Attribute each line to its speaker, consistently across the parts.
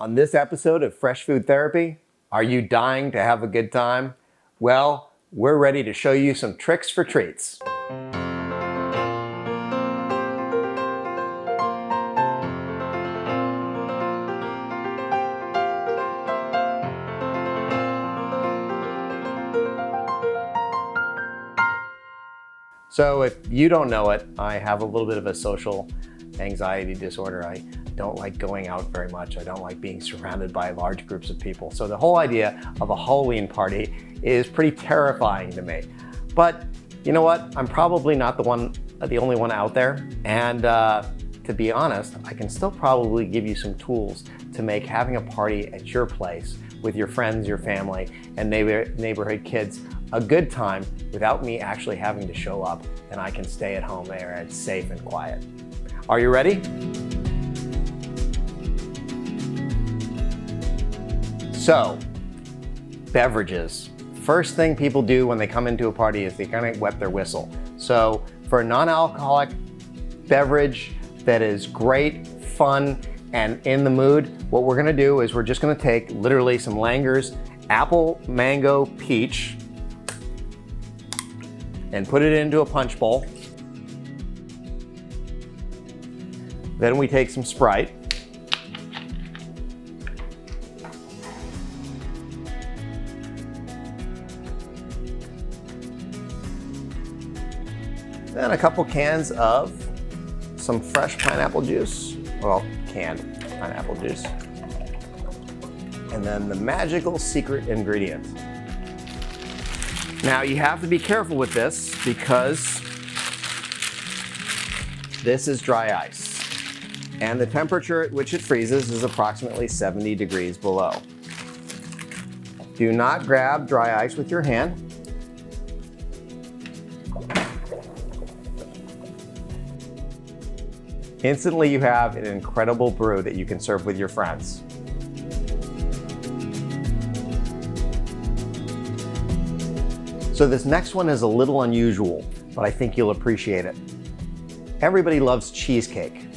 Speaker 1: On this episode of Fresh Food Therapy, are you dying to have a good time? Well, we're ready to show you some tricks for treats. So if you don't know it, I have a little bit of a social anxiety disorder. I don't like going out very much. I don't like being surrounded by large groups of people. So the whole idea of a Halloween party is pretty terrifying to me. But you know what? I'm probably not the only one out there. And to be honest, I can still probably give you some tools to make having a party at your place with your friends, your family, and neighborhood kids a good time without me actually having to show up, and I can stay at home where it's safe and quiet. Are you ready? So, beverages. First thing people do when they come into a party is they kind of wet their whistle. So for a non-alcoholic beverage that is great, fun, and in the mood, what we're gonna do is we're just gonna take literally some Langer's apple, mango, peach, and put it into a punch bowl. Then we take some Sprite. Then a couple cans of some fresh pineapple juice. Well, canned pineapple juice. And then the magical secret ingredient. Now you have to be careful with this because this is dry ice. And the temperature at which it freezes is approximately 70 degrees below. Do not grab dry ice with your hand. Instantly you have an incredible brew that you can serve with your friends. So this next one is a little unusual, but I think you'll appreciate it. Everybody loves cheesecake.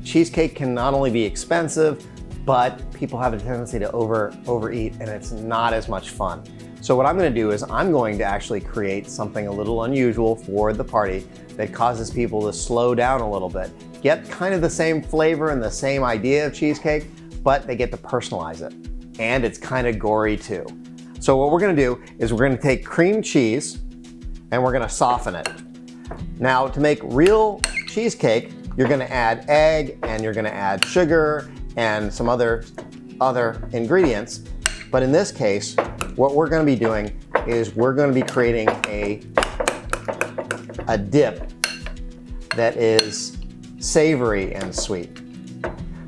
Speaker 1: Cheesecake can not only be expensive, but people have a tendency to overeat, and it's not as much fun. So what I'm gonna do is I'm going to actually create something a little unusual for the party that causes people to slow down a little bit. Get kind of the same flavor and the same idea of cheesecake, but they get to personalize it. And it's kind of gory too. So what we're gonna do is we're gonna take cream cheese and we're gonna soften it. Now to make real cheesecake, you're gonna add egg and you're gonna add sugar and some other ingredients. But in this case, what we're gonna be doing is we're gonna be creating a dip that is savory and sweet.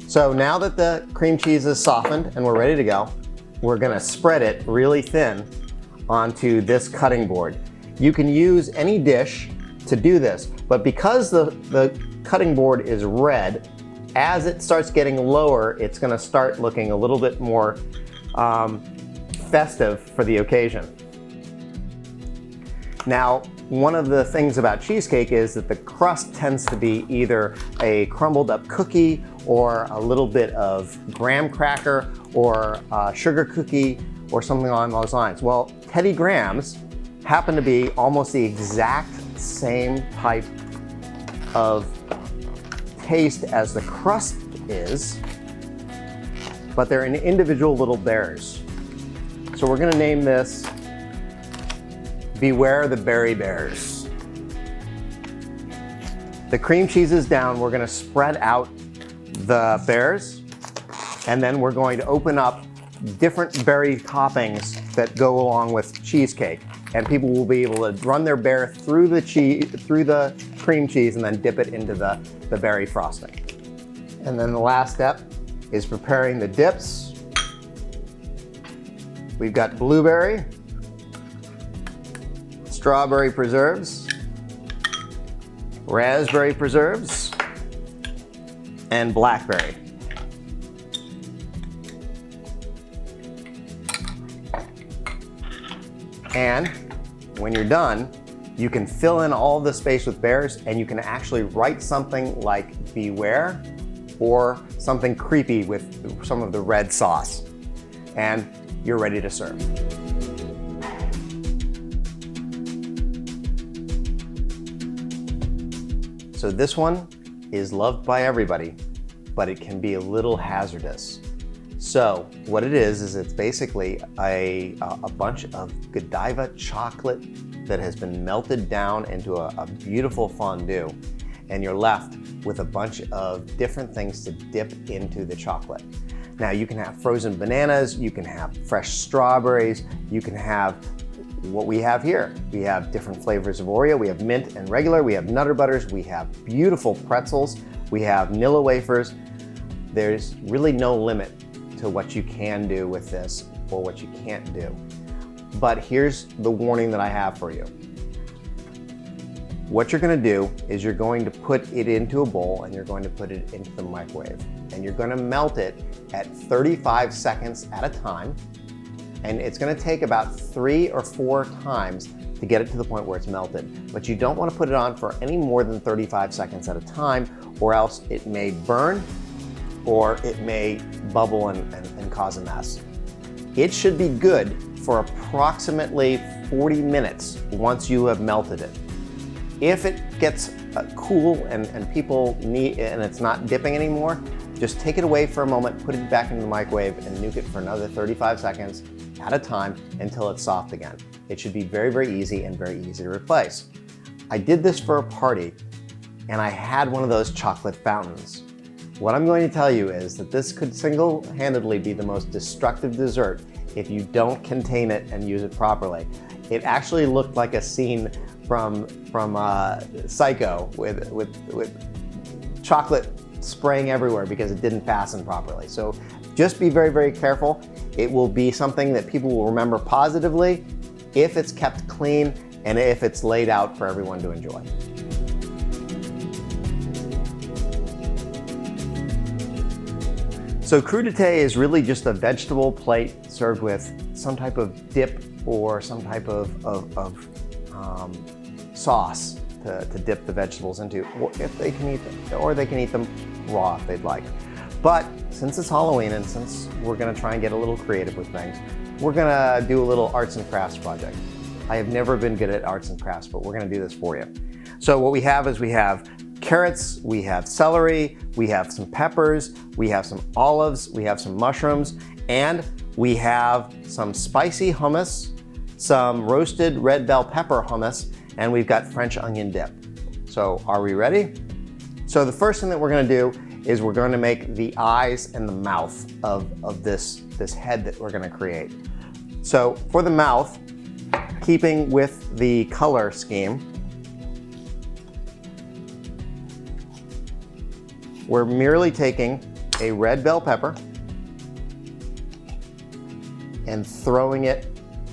Speaker 1: So now that the cream cheese is softened and we're ready to go, we're gonna spread it really thin onto this cutting board. You can use any dish to do this, but because the cutting board is red, as it starts getting lower, it's gonna start looking a little bit more festive for the occasion. Now, one of the things about cheesecake is that the crust tends to be either a crumbled up cookie or a little bit of graham cracker or a sugar cookie or something along those lines. Well, Teddy Grahams happen to be almost the exact same type of taste as the crust is, but they're in individual little bears. So we're gonna name this Beware the Berry Bears. The cream cheese is down. We're gonna spread out the bears, and then we're going to open up different berry toppings that go along with cheesecake. And people will be able to run their bear through the cream cheese and then dip it into the berry frosting. And then the last step is preparing the dips. We've got blueberry, strawberry preserves, raspberry preserves, and blackberry. And when you're done, you can fill in all the space with bears, and you can actually write something like beware or something creepy with some of the red sauce. And you're ready to serve. So this one is loved by everybody, but it can be a little hazardous. So what it is it's basically a bunch of Godiva chocolate that has been melted down into a beautiful fondue, and you're left with a bunch of different things to dip into the chocolate. Now you can have frozen bananas, you can have fresh strawberries, you can have what we have here. We have different flavors of Oreo, we have mint and regular, we have Nutter Butters, we have beautiful pretzels, we have Nilla wafers. There's really no limit to what you can do with this or what you can't do. But here's the warning that I have for you. What you're gonna do is you're going to put it into a bowl and you're going to put it into the microwave. And you're gonna melt it at 35 seconds at a time. And it's gonna take about 3 or 4 times to get it to the point where it's melted. But you don't wanna put it on for any more than 35 seconds at a time, or else it may burn or it may bubble and cause a mess. It should be good for approximately 40 minutes once you have melted it. If it gets cool and people need, and it's not dipping anymore, just take it away for a moment, put it back in the microwave and nuke it for another 35 seconds at a time until it's soft again. It should be very, very easy and very easy to replace. I did this for a party and I had one of those chocolate fountains. What I'm going to tell you is that this could single-handedly be the most destructive dessert if you don't contain it and use it properly. It actually looked like a scene from Psycho with chocolate spraying everywhere because it didn't fasten properly. So just be very, very careful. It will be something that people will remember positively if it's kept clean and if it's laid out for everyone to enjoy. So crudité is really just a vegetable plate served with some type of dip or some type of sauce to dip the vegetables into, or if they can eat them, or they can eat them raw if they'd like. But since it's Halloween and since we're gonna try and get a little creative with things, we're gonna do a little arts and crafts project. I have never been good at arts and crafts, but we're gonna do this for you. So what we have is we have carrots, we have celery, we have some peppers, we have some olives, we have some mushrooms, and we have some spicy hummus, some roasted red bell pepper hummus, and we've got French onion dip. So are we ready? So the first thing that we're gonna do is we're gonna make the eyes and the mouth of this head that we're gonna create. So for the mouth, keeping with the color scheme, we're merely taking a red bell pepper and throwing it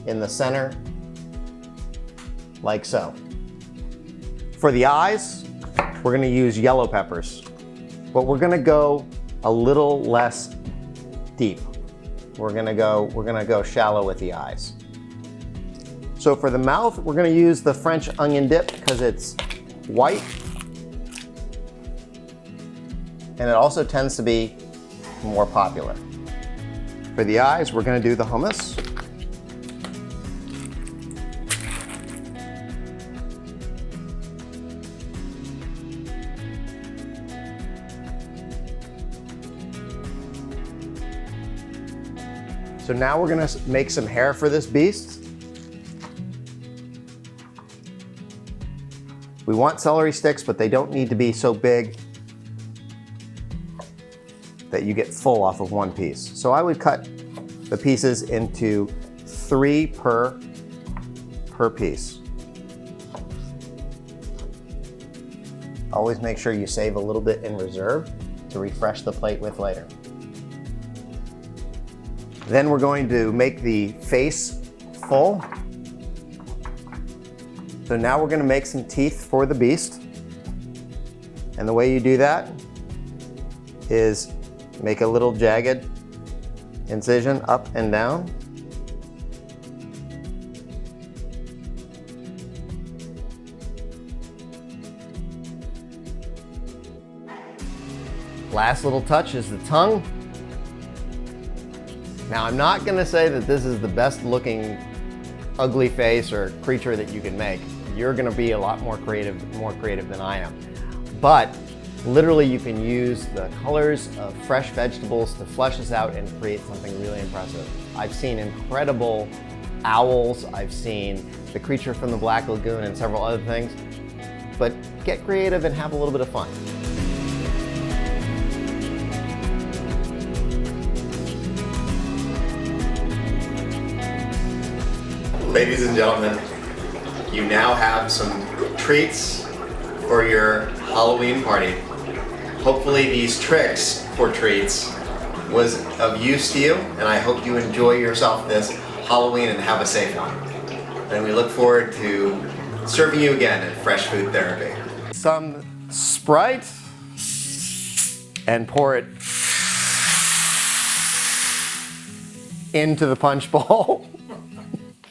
Speaker 1: in the center like so. For the eyes, we're gonna use yellow peppers, but we're gonna go a little less deep. We're gonna go shallow with the eyes. So for the mouth, we're gonna use the French onion dip because it's white, and it also tends to be more popular. For the eyes, we're gonna do the hummus. So now we're gonna make some hair for this beast. We want celery sticks, but they don't need to be so big that you get full off of one piece. So I would cut the pieces into 3 per piece. Always make sure you save a little bit in reserve to refresh the plate with later. Then we're going to make the face full. So now we're gonna make some teeth for the beast. And the way you do that is make a little jagged incision up and down. Last little touch is the tongue. Now, I'm not gonna say that this is the best looking ugly face or creature that you can make. You're gonna be a lot more creative than I am. But literally you can use the colors of fresh vegetables to flesh this out and create something really impressive. I've seen incredible owls, I've seen the creature from the Black Lagoon and several other things. But get creative and have a little bit of fun. Ladies and gentlemen, you now have some treats for your Halloween party. Hopefully these tricks for treats was of use to you, and I hope you enjoy yourself this Halloween and have a safe one. And we look forward to serving you again at Fresh Food Therapy. Some Sprite and pour it into the punch bowl.